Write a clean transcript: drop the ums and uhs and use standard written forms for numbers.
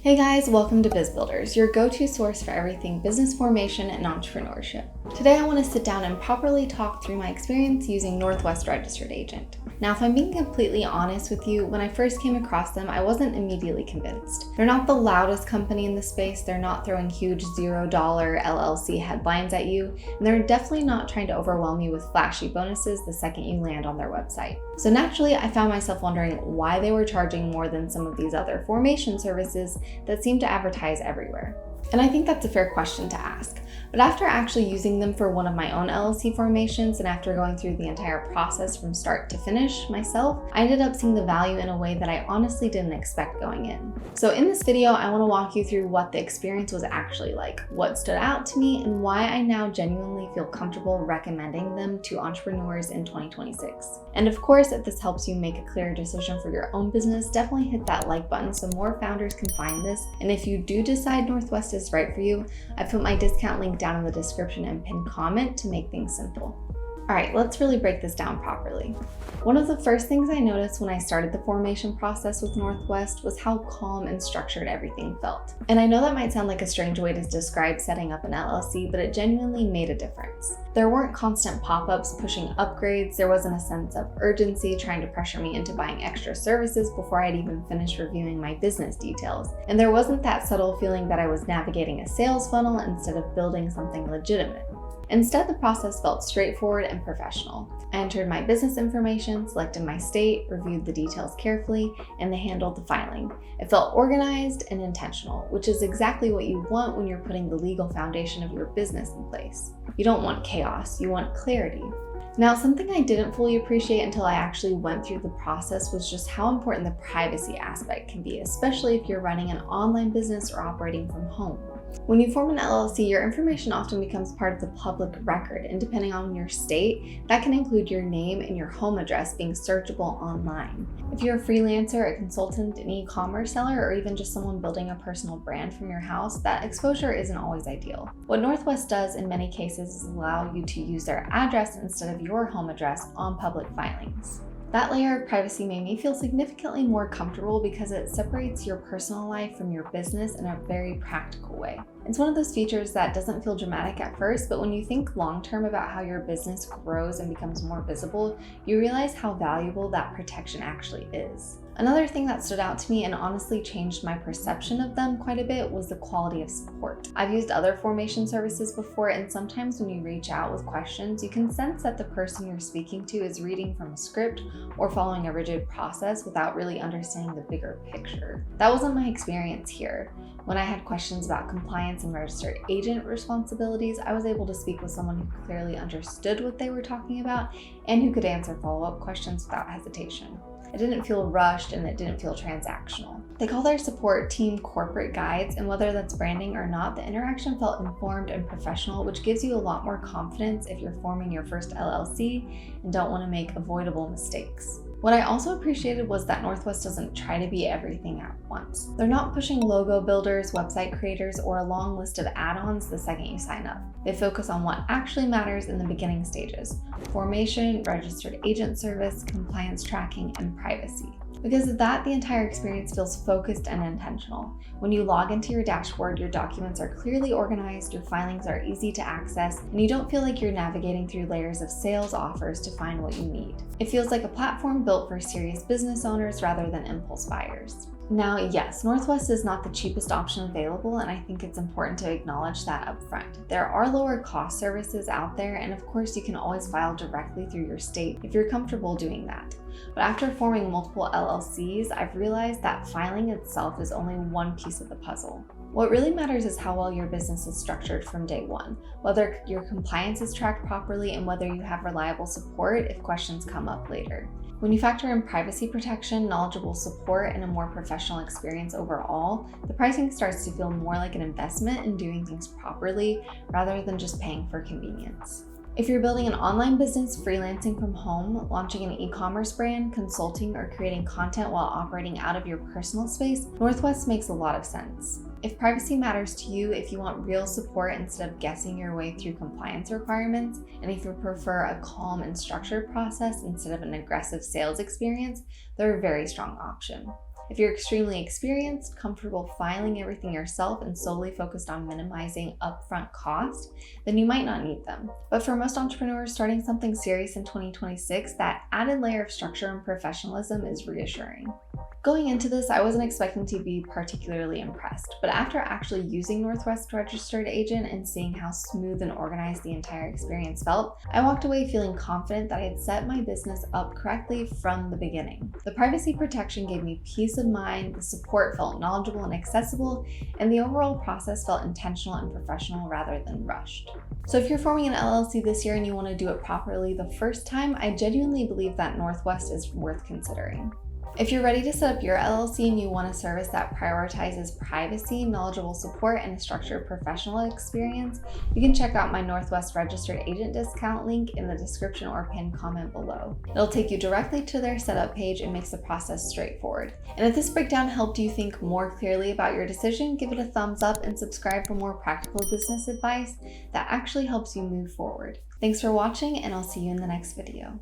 Hey guys, welcome to Biz Builders, your go-to source for everything business formation and entrepreneurship. Today I want to sit down and properly talk through my experience using Northwest Registered Agent. Now, if I'm being completely honest with you, when I first came across them, I wasn't immediately convinced. They're not the loudest company in the space, they're not throwing huge $0 LLC headlines at you, and they're definitely not trying to overwhelm you with flashy bonuses the second you land on their website. So naturally, I found myself wondering why they were charging more than some of these other formation services that seem to advertise everywhere. And I think that's a fair question to ask. But after actually using them for one of my own LLC formations and after going through the entire process from start to finish myself, I ended up seeing the value in a way that I honestly didn't expect going in. So in this video, I want to walk you through what the experience was actually like, what stood out to me, and why I now genuinely feel comfortable recommending them to entrepreneurs in 2026. And of course, if this helps you make a clear decision for your own business, definitely hit that like button so more founders can find this. And if you do decide Northwest is right for you, I put my discount link down in the description and pinned comment to make things simple. All right, let's really break this down properly. One of the first things I noticed when I started the formation process with Northwest was how calm and structured everything felt. And I know that might sound like a strange way to describe setting up an LLC, but it genuinely made a difference. There weren't constant pop-ups pushing upgrades, there wasn't a sense of urgency trying to pressure me into buying extra services before I'd even finished reviewing my business details. And there wasn't that subtle feeling that I was navigating a sales funnel instead of building something legitimate. Instead, the process felt straightforward and professional. I entered my business information, selected my state, reviewed the details carefully, and they handled the filing. It felt organized and intentional, which is exactly what you want when you're putting the legal foundation of your business in place. You don't want chaos, you want clarity. Now, something I didn't fully appreciate until I actually went through the process was just how important the privacy aspect can be, especially if you're running an online business or operating from home. When you form an LLC, your information often becomes part of the public record, and depending on your state, that can include your name and your home address being searchable online. If you're a freelancer, a consultant, an e-commerce seller, or even just someone building a personal brand from your house, that exposure isn't always ideal. What Northwest does in many cases is allow you to use their address instead of your home address on public filings. That layer of privacy made me feel significantly more comfortable because it separates your personal life from your business in a very practical way. It's one of those features that doesn't feel dramatic at first, but when you think long-term about how your business grows and becomes more visible, you realize how valuable that protection actually is. Another thing that stood out to me and honestly changed my perception of them quite a bit was the quality of support. I've used other formation services before, and sometimes when you reach out with questions, you can sense that the person you're speaking to is reading from a script or following a rigid process without really understanding the bigger picture. That wasn't my experience here. When I had questions about compliance and registered agent responsibilities, I was able to speak with someone who clearly understood what they were talking about and who could answer follow-up questions without hesitation. It didn't feel rushed and it didn't feel transactional. They call their support team corporate guides, and whether that's branding or not, the interaction felt informed and professional, which gives you a lot more confidence if you're forming your first LLC and don't want to make avoidable mistakes. What I also appreciated was that Northwest doesn't try to be everything at once. They're not pushing logo builders, website creators, or a long list of add-ons the second you sign up. They focus on what actually matters in the beginning stages: formation, registered agent service, compliance tracking, and privacy. Because of that, the entire experience feels focused and intentional. When you log into your dashboard, your documents are clearly organized, your filings are easy to access, and you don't feel like you're navigating through layers of sales offers to find what you need. It feels like a platform built for serious business owners rather than impulse buyers. Now, yes, Northwest is not the cheapest option available, and I think it's important to acknowledge that up front. There are lower cost services out there, and of course you can always file directly through your state if you're comfortable doing that. But after forming multiple LLCs, I've realized that filing itself is only one piece of the puzzle. What really matters is how well your business is structured from day one, whether your compliance is tracked properly, and whether you have reliable support if questions come up later. When you factor in privacy protection, knowledgeable support, and a more professional experience overall, the pricing starts to feel more like an investment in doing things properly rather than just paying for convenience. If you're building an online business, freelancing from home, launching an e-commerce brand, consulting, or creating content while operating out of your personal space, Northwest makes a lot of sense. If privacy matters to you, if you want real support instead of guessing your way through compliance requirements, and if you prefer a calm and structured process instead of an aggressive sales experience, they're a very strong option. If you're extremely experienced, comfortable filing everything yourself, and solely focused on minimizing upfront cost, then you might not need them. But for most entrepreneurs starting something serious in 2026, that added layer of structure and professionalism is reassuring. Going into this, I wasn't expecting to be particularly impressed, but after actually using Northwest Registered Agent and seeing how smooth and organized the entire experience felt, I walked away feeling confident that I had set my business up correctly from the beginning. The privacy protection gave me peace of mind, the support felt knowledgeable and accessible, and the overall process felt intentional and professional rather than rushed. So if you're forming an LLC this year and you want to do it properly the first time, I genuinely believe that Northwest is worth considering. If you're ready to set up your LLC and you want a service that prioritizes privacy, knowledgeable support, and a structured professional experience, you can check out my Northwest Registered Agent discount link in the description or pinned comment below. It'll take you directly to their setup page and makes the process straightforward. And if this breakdown helped you think more clearly about your decision, give it a thumbs up and subscribe for more practical business advice that actually helps you move forward. Thanks for watching, and I'll see you in the next video.